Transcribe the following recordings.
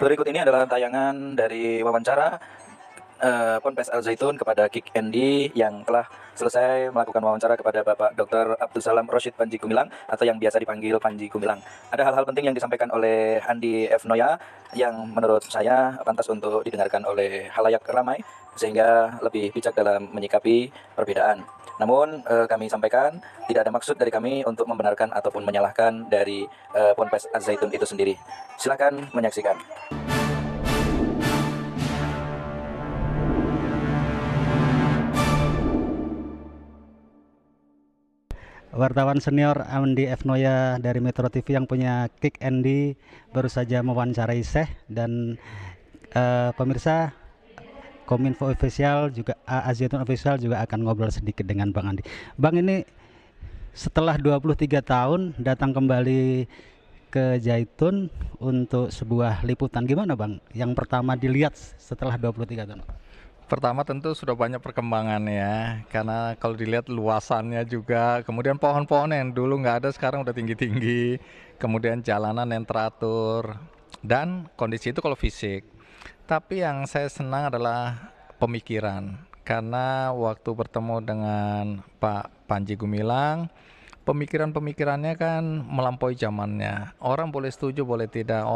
Berikut ini adalah tayangan dari wawancara Ponpes Al Zaitun kepada Kik Endi yang telah selesai melakukan wawancara kepada Bapak Dr. Abdul Salam Rosyid Panji Gumilang atau yang biasa dipanggil Panji Gumilang. Ada hal-hal penting yang disampaikan oleh Andi F. Noya yang menurut saya pantas untuk didengarkan oleh halayak ramai sehingga lebih bijak dalam menyikapi perbedaan. Namun kami sampaikan tidak ada maksud dari kami untuk membenarkan ataupun menyalahkan dari Ponpes Al Zaitun itu sendiri. Silakan menyaksikan. Wartawan senior Andi F. Noya dari Metro TV yang punya Kik Endi baru saja mewawancarai Syekh dan pemirsa Kominfo Official juga Al-Zaitun Official juga akan ngobrol sedikit dengan Bang Andi. Bang, ini setelah 23 tahun datang kembali ke Zaitun untuk sebuah liputan, gimana Bang? Yang pertama dilihat setelah 23 tahun. Pertama tentu sudah banyak perkembangan ya, karena kalau dilihat luasannya juga, kemudian pohon-pohon yang dulu nggak ada sekarang udah tinggi-tinggi, kemudian jalanan yang teratur, dan kondisi itu kalau fisik. Tapi yang saya senang adalah pemikiran, karena waktu bertemu dengan Pak Panji Gumilang, pemikiran-pemikirannya kan melampaui zamannya. Orang boleh setuju, boleh tidak.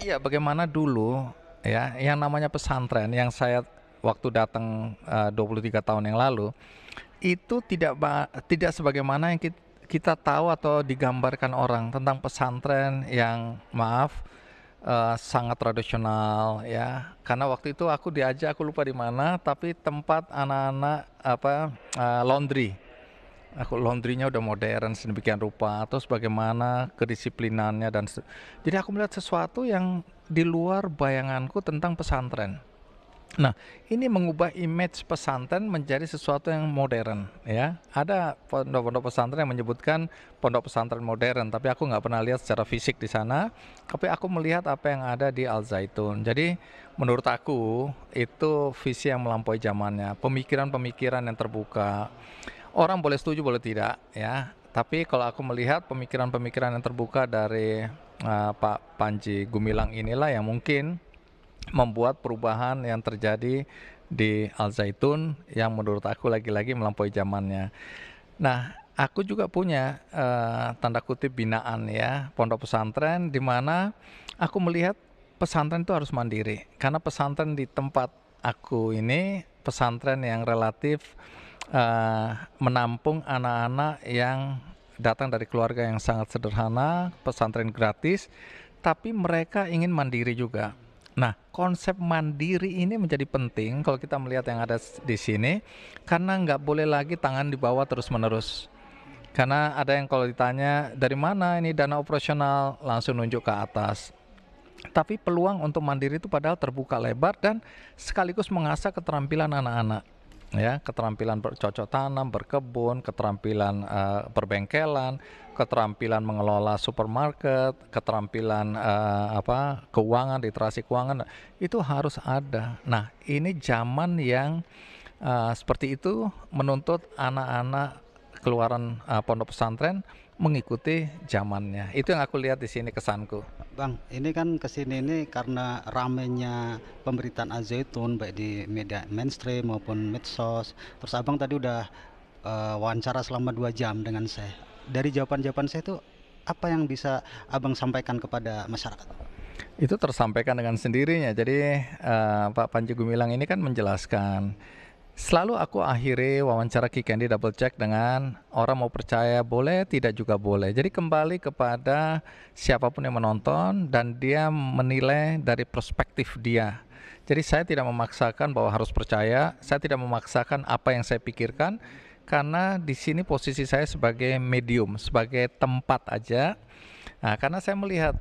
Iya, bagaimana dulu ya, yang namanya pesantren yang saya waktu datang 23 tahun yang lalu itu tidak sebagaimana yang kita tahu atau digambarkan orang tentang pesantren yang sangat tradisional ya. Karena waktu itu aku diajak, aku lupa di mana, tapi tempat anak-anak laundry. Laundrynya udah modern sedemikian rupa, terus bagaimana kedisiplinannya jadi aku melihat sesuatu yang di luar bayanganku tentang pesantren. Nah, ini mengubah image pesantren menjadi sesuatu yang modern ya. Ada pondok-pondok pesantren yang menyebutkan pondok pesantren modern, tapi aku nggak pernah lihat secara fisik di sana. Tapi aku melihat apa yang ada di Al Zaitun. Jadi menurut aku itu visi yang melampaui zamannya, pemikiran-pemikiran yang terbuka. Orang boleh setuju boleh tidak ya, tapi kalau aku melihat pemikiran-pemikiran yang terbuka dari Pak Panji Gumilang inilah yang mungkin membuat perubahan yang terjadi di Al Zaitun yang menurut aku lagi-lagi melampaui zamannya. Nah, aku juga punya tanda kutip binaan ya, pondok pesantren di mana aku melihat pesantren itu harus mandiri. Karena pesantren di tempat aku ini pesantren yang relatif menampung anak-anak yang datang dari keluarga yang sangat sederhana, pesantren gratis, tapi mereka ingin mandiri juga. Nah, konsep mandiri ini menjadi penting kalau kita melihat yang ada di sini, karena nggak boleh lagi tangan di bawah terus-menerus. Karena ada yang kalau ditanya dari mana ini dana operasional, langsung nunjuk ke atas. Tapi peluang untuk mandiri itu padahal terbuka lebar dan sekaligus mengasah keterampilan anak-anak. Ya, keterampilan bercocok tanam, berkebun, keterampilan perbengkelan, keterampilan mengelola supermarket, keterampilan keuangan, literasi keuangan, itu harus ada. Nah, ini zaman yang seperti itu menuntut anak-anak keluaran pondok pesantren mengikuti zamannya. Itu yang aku lihat di sini kesanku. Bang, ini kan kesini ini karena ramenya pemberitaan Al Zaitun baik di media mainstream maupun medsos. Terus abang tadi udah wawancara selama 2 jam dengan saya. Dari jawaban-jawaban saya itu apa yang bisa abang sampaikan kepada masyarakat? Itu tersampaikan dengan sendirinya. Jadi Pak Panji Gumilang ini kan menjelaskan. Selalu aku akhiri wawancara Kik Endi double check dengan orang mau percaya boleh, tidak juga boleh. Jadi kembali kepada siapapun yang menonton dan dia menilai dari perspektif dia. Jadi saya tidak memaksakan bahwa harus percaya, saya tidak memaksakan apa yang saya pikirkan, karena di sini posisi saya sebagai medium, sebagai tempat aja. Nah, karena saya melihat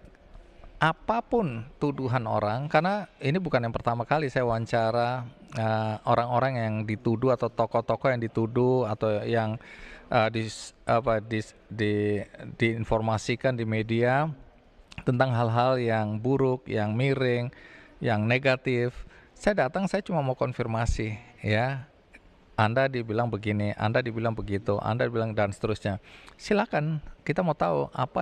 apapun tuduhan orang, karena ini bukan yang pertama kali saya wawancara orang-orang yang dituduh atau tokoh-tokoh yang dituduh atau yang diinformasikan di media tentang hal-hal yang buruk, yang miring, yang negatif. Saya datang, saya cuma mau konfirmasi ya. Anda dibilang begini, Anda dibilang begitu, Anda dibilang dan seterusnya. Silakan, kita mau tahu apa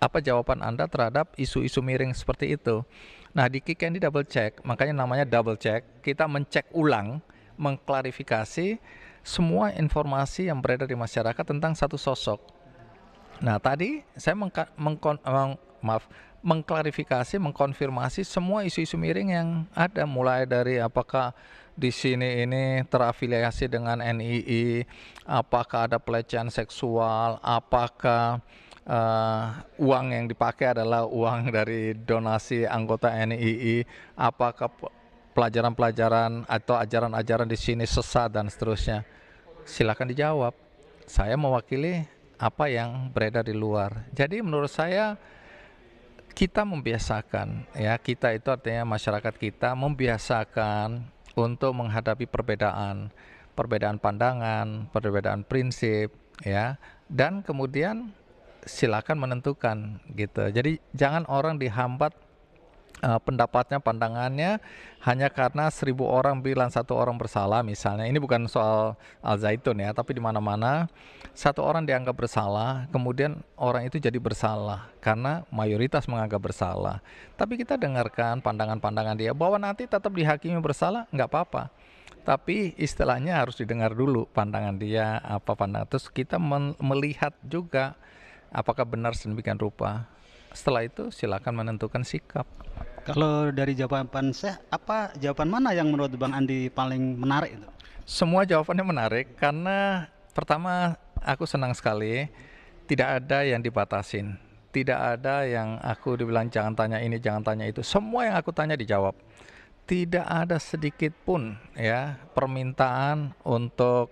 apa jawaban Anda terhadap isu-isu miring seperti itu. Nah, di Kick Andy Double Check, makanya namanya double check, kita mencek ulang, mengklarifikasi semua informasi yang beredar di masyarakat tentang satu sosok. Nah, tadi saya mengklarifikasi, mengkonfirmasi semua isu-isu miring yang ada, mulai dari apakah di sini ini terafiliasi dengan NII, apakah ada pelecehan seksual, apakah uang yang dipakai adalah uang dari donasi anggota NII, apakah pelajaran-pelajaran atau ajaran-ajaran di sini sesat dan seterusnya. Silakan dijawab. Saya mewakili apa yang beredar di luar. Jadi menurut saya kita membiasakan, ya, kita itu artinya masyarakat kita membiasakan untuk menghadapi perbedaan pandangan, perbedaan prinsip, ya, dan kemudian silakan menentukan gitu. Jadi jangan orang dihambat pendapatnya, pandangannya hanya karena 1.000 orang bilang satu orang bersalah misalnya. Ini bukan soal Al Zaitun ya, tapi di mana-mana satu orang dianggap bersalah, kemudian orang itu jadi bersalah karena mayoritas menganggap bersalah. Tapi kita dengarkan pandangan-pandangan dia bahwa nanti tetap dihakimi bersalah, nggak apa-apa. Tapi istilahnya harus didengar dulu pandangan dia, apa pandangan. Terus kita melihat juga apakah benar sedemikian rupa. Setelah itu silakan menentukan sikap. Kalau dari jawaban saya, apa jawaban mana yang menurut Bang Andi paling menarik itu? Semua jawabannya menarik karena pertama aku senang sekali tidak ada yang dibatasin. Tidak ada yang aku dibilang jangan tanya ini, jangan tanya itu. Semua yang aku tanya dijawab. Tidak ada sedikit pun ya permintaan untuk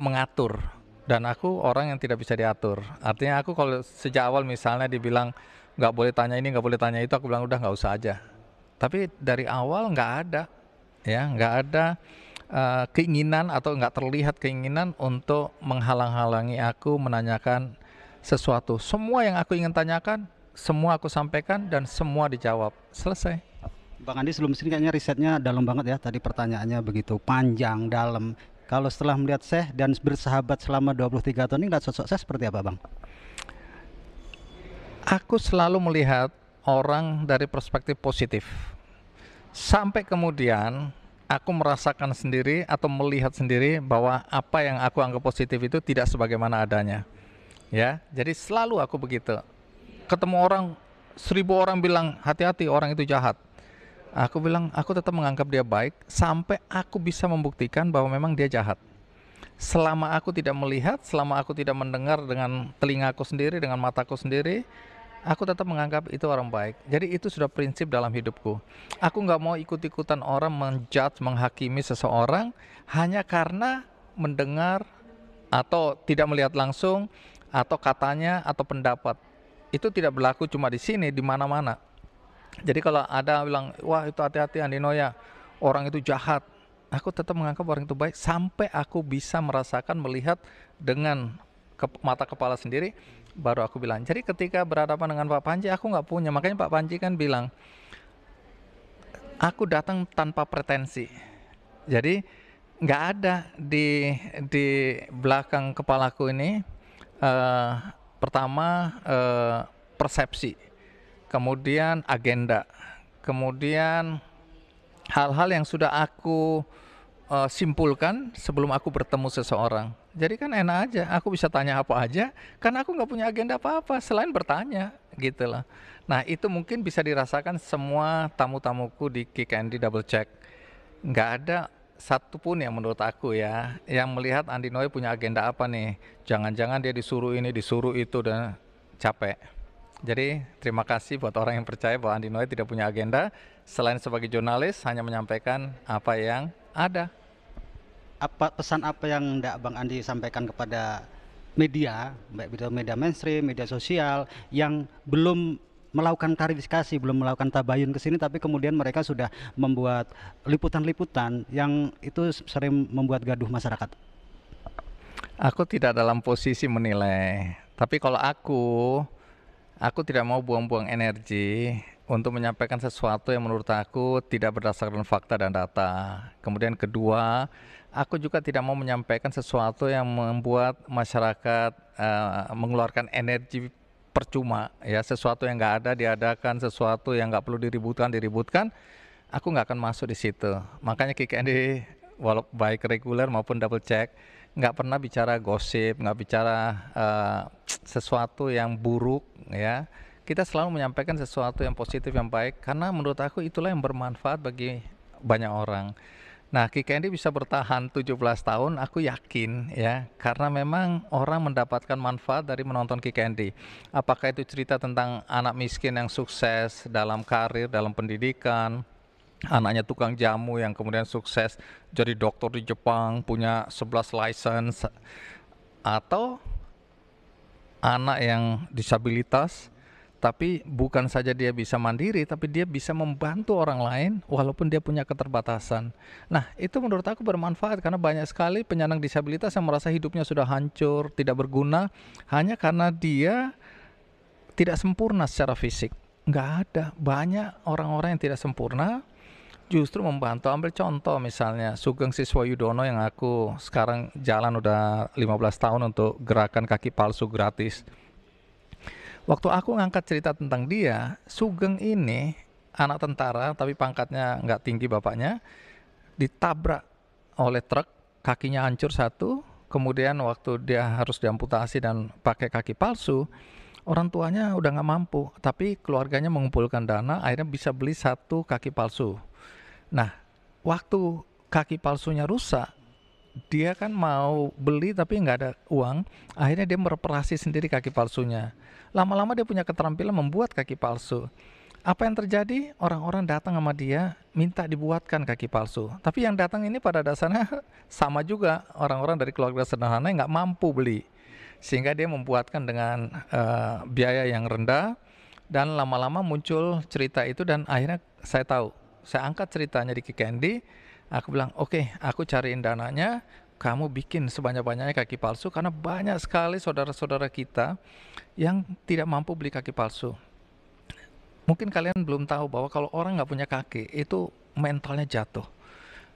mengatur. Dan aku orang yang tidak bisa diatur. Artinya aku kalau sejak awal misalnya dibilang nggak boleh tanya ini, nggak boleh tanya itu, aku bilang udah nggak usah aja. Tapi dari awal nggak ada, ya nggak ada keinginan atau nggak terlihat keinginan untuk menghalang-halangi aku menanyakan sesuatu. Semua yang aku ingin tanyakan, semua aku sampaikan dan semua dijawab. Selesai. Bang Andi sebelum sini kayaknya risetnya dalam banget ya, tadi pertanyaannya begitu panjang, dalam. Kalau setelah melihat Syekh dan bersahabat selama 23 tahun ini, nggak sosok Syekh seperti apa, Bang? Aku selalu melihat orang dari perspektif positif. Sampai kemudian aku merasakan sendiri atau melihat sendiri bahwa apa yang aku anggap positif itu tidak sebagaimana adanya. Ya, jadi selalu aku begitu. Ketemu orang, 1.000 orang bilang hati-hati orang itu jahat. Aku bilang aku tetap menganggap dia baik sampai aku bisa membuktikan bahwa memang dia jahat. Selama aku tidak melihat, selama aku tidak mendengar dengan telingaku sendiri, dengan mataku sendiri, aku tetap menganggap itu orang baik. Jadi itu sudah prinsip dalam hidupku. Aku nggak mau ikut-ikutan orang menjudge, menghakimi seseorang hanya karena mendengar atau tidak melihat langsung atau katanya atau pendapat. Itu tidak berlaku cuma di sini, di mana-mana. Jadi kalau ada bilang, wah itu hati-hati Andinoya, orang itu jahat, aku tetap menganggap orang itu baik sampai aku bisa merasakan, melihat dengan mata kepala sendiri, baru aku bilang. Jadi ketika berhadapan dengan Pak Panji, aku nggak punya, makanya Pak Panji kan bilang, aku datang tanpa pretensi. Jadi nggak ada di belakang kepalaku ini pertama persepsi, kemudian agenda, kemudian hal-hal yang sudah aku simpulkan sebelum aku bertemu seseorang. Jadi kan enak aja, aku bisa tanya apa aja, karena aku nggak punya agenda apa-apa selain bertanya, gitu lah. Nah itu mungkin bisa dirasakan semua tamu-tamuku di Kick Andy Double Check. Nggak ada satupun yang menurut aku ya, yang melihat Andi Noe punya agenda apa nih. Jangan-jangan dia disuruh ini, disuruh itu, dan capek. Jadi terima kasih buat orang yang percaya bahwa Andi Noe tidak punya agenda selain sebagai jurnalis hanya menyampaikan apa yang ada. Apa pesan apa yang enggak Bang Andi sampaikan kepada media, baik itu media mainstream, media sosial yang belum melakukan klarifikasi, belum melakukan tabayun ke sini, tapi kemudian mereka sudah membuat liputan-liputan yang itu sering membuat gaduh masyarakat? Aku tidak dalam posisi menilai, tapi kalau aku tidak mau buang-buang energi untuk menyampaikan sesuatu yang menurut aku tidak berdasarkan fakta dan data. Kemudian kedua, aku juga tidak mau menyampaikan sesuatu yang membuat masyarakat mengeluarkan energi percuma ya, sesuatu yang nggak ada diadakan, sesuatu yang nggak perlu diributkan, aku nggak akan masuk di situ. Makanya Kick Andy walau baik reguler maupun double check nggak pernah bicara gosip, nggak bicara sesuatu yang buruk ya. Kita selalu menyampaikan sesuatu yang positif, yang baik, karena menurut aku itulah yang bermanfaat bagi banyak orang. Nah, Kick Andy bisa bertahan 17 tahun, aku yakin ya, karena memang orang mendapatkan manfaat dari menonton Kick Andy. Apakah itu cerita tentang anak miskin yang sukses dalam karir, dalam pendidikan, anaknya tukang jamu yang kemudian sukses jadi dokter di Jepang, punya 11 license, atau anak yang disabilitas tapi bukan saja dia bisa mandiri, tapi dia bisa membantu orang lain walaupun dia punya keterbatasan. Nah, itu menurut aku bermanfaat karena banyak sekali penyandang disabilitas yang merasa hidupnya sudah hancur, tidak berguna, hanya karena dia tidak sempurna secara fisik. Nggak ada, banyak orang-orang yang tidak sempurna justru membantu. Ambil contoh misalnya Sugeng Siswayudono yang aku sekarang jalan udah 15 tahun untuk gerakan kaki palsu gratis. Waktu aku ngangkat cerita tentang dia, Sugeng ini anak tentara tapi pangkatnya nggak tinggi bapaknya, ditabrak oleh truk, kakinya hancur satu, kemudian waktu dia harus diamputasi dan pakai kaki palsu, orang tuanya udah nggak mampu, tapi keluarganya mengumpulkan dana, akhirnya bisa beli satu kaki palsu. Nah, waktu kaki palsunya rusak, dia kan mau beli tapi nggak ada uang, akhirnya dia mereparasi sendiri kaki palsunya. Lama-lama dia punya keterampilan membuat kaki palsu. Apa yang terjadi? Orang-orang datang sama dia minta dibuatkan kaki palsu. Tapi yang datang ini pada dasarnya sama juga, orang-orang dari keluarga sederhana yang nggak mampu beli. Sehingga dia membuatkan dengan biaya yang rendah, dan lama-lama muncul cerita itu, dan akhirnya saya tahu. Saya angkat ceritanya di Kick Andy, aku bilang, oke, aku cariin dananya, kamu bikin sebanyak-banyaknya kaki palsu, karena banyak sekali saudara-saudara kita yang tidak mampu beli kaki palsu. Mungkin kalian belum tahu bahwa kalau orang nggak punya kaki, itu mentalnya jatuh.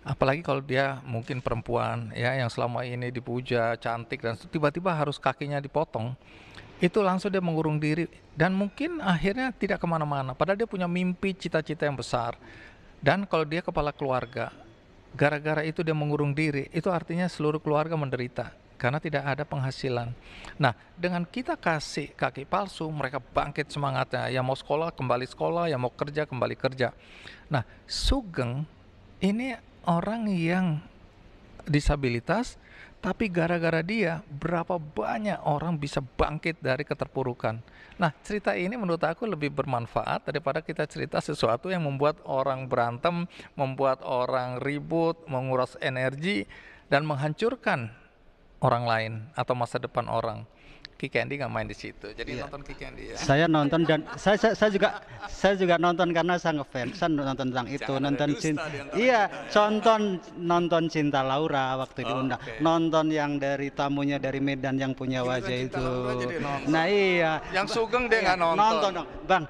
Apalagi kalau dia mungkin perempuan ya, yang selama ini dipuja, cantik, dan tiba-tiba harus kakinya dipotong. Itu langsung dia mengurung diri, dan mungkin akhirnya tidak kemana-mana. Padahal dia punya mimpi, cita-cita yang besar. Dan kalau dia kepala keluarga, gara-gara itu dia mengurung diri, itu artinya seluruh keluarga menderita karena tidak ada penghasilan. Nah, dengan kita kasih kaki palsu, mereka bangkit semangatnya. Yang mau sekolah kembali sekolah, yang mau kerja kembali kerja. Nah, Sugeng ini orang yang disabilitas, tapi gara-gara dia berapa banyak orang bisa bangkit dari keterpurukan. Nah, cerita ini menurut aku lebih bermanfaat daripada kita cerita sesuatu yang membuat orang berantem, membuat orang ribut, menguras energi, dan menghancurkan orang lain atau masa depan orang. Kick Andy nggak main di situ. Jadi nonton Kick Andy ya. Saya nonton, dan saya juga nonton karena saya ngefans. Saya nonton tentang itu, nonton Cinta Laura waktu diundang, nonton yang dari tamunya dari Medan yang punya wajah itu. Nah iya, Yang Sugeng dia nggak nonton. nonton dong, Bang.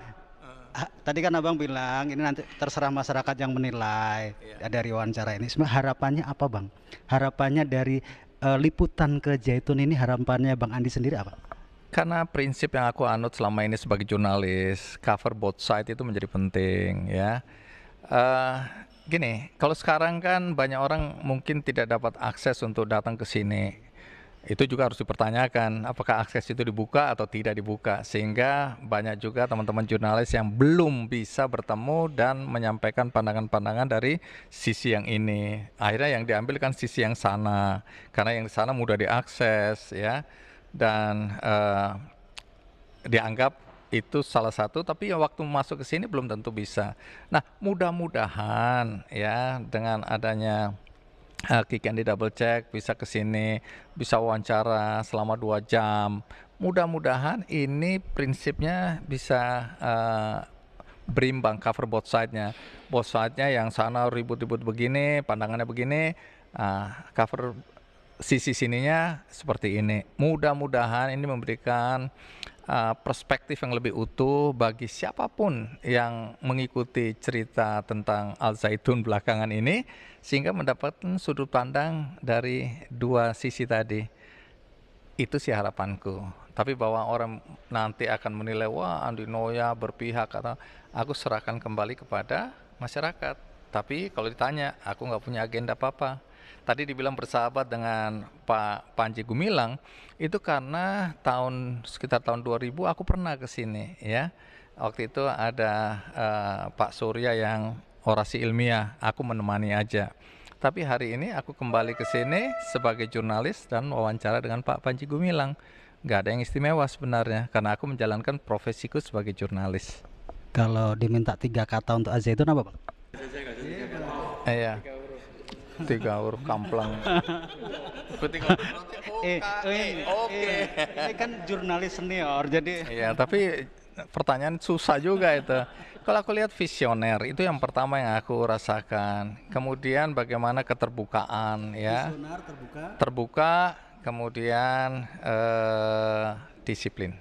Tadi kan abang bilang ini nanti terserah masyarakat yang menilai dari wawancara ini. Sebenarnya harapannya apa, Bang? Harapannya dari liputan ke Zaitun ini, harapannya Bang Andi sendiri apa? Karena prinsip yang aku anut selama ini sebagai jurnalis, cover both side itu menjadi penting ya. Gini, kalau sekarang kan banyak orang mungkin tidak dapat akses untuk datang ke sini. Itu juga harus dipertanyakan, apakah akses itu dibuka atau tidak dibuka. Sehingga banyak juga teman-teman jurnalis yang belum bisa bertemu dan menyampaikan pandangan-pandangan dari sisi yang ini. Akhirnya yang diambil kan sisi yang sana, karena yang di sana mudah diakses ya. Dan dianggap itu salah satu, tapi ya waktu masuk ke sini belum tentu bisa. Nah, mudah-mudahan ya dengan adanya Kick Andy Double Check bisa ke sini, bisa wawancara selama 2 jam. Mudah-mudahan ini prinsipnya bisa berimbang, cover both side-nya. Both side-nya yang sana ribut-ribut begini, pandangannya begini, cover sisi sininya seperti ini. Mudah-mudahan ini memberikan perspektif yang lebih utuh bagi siapapun yang mengikuti cerita tentang Al Zaitun belakangan ini, sehingga mendapatkan sudut pandang dari dua sisi tadi. Itu sih harapanku. Tapi bahwa orang nanti akan menilai, wah Andi Noya berpihak, atau aku serahkan kembali kepada masyarakat. Tapi kalau ditanya, aku nggak punya agenda apa-apa. Tadi dibilang bersahabat dengan Pak Panji Gumilang, itu karena sekitar tahun 2000 aku pernah ke sini ya. Waktu itu ada Pak Surya yang orasi ilmiah, aku menemani aja. Tapi hari ini aku kembali ke sini sebagai jurnalis dan wawancara dengan Pak Panji Gumilang. Nggak ada yang istimewa sebenarnya, karena aku menjalankan profesiku sebagai jurnalis. Kalau diminta 3 kata untuk Al-Zaitun apa, Bang? Iya, 3 huruf kamplang. Oke. Ini kan jurnalis senior, jadi Iya, tapi pertanyaan susah juga itu. Kalau aku lihat visioner, itu yang pertama yang aku rasakan. Kemudian bagaimana keterbukaan ya. visioner terbuka. Terbuka, kemudian disiplin.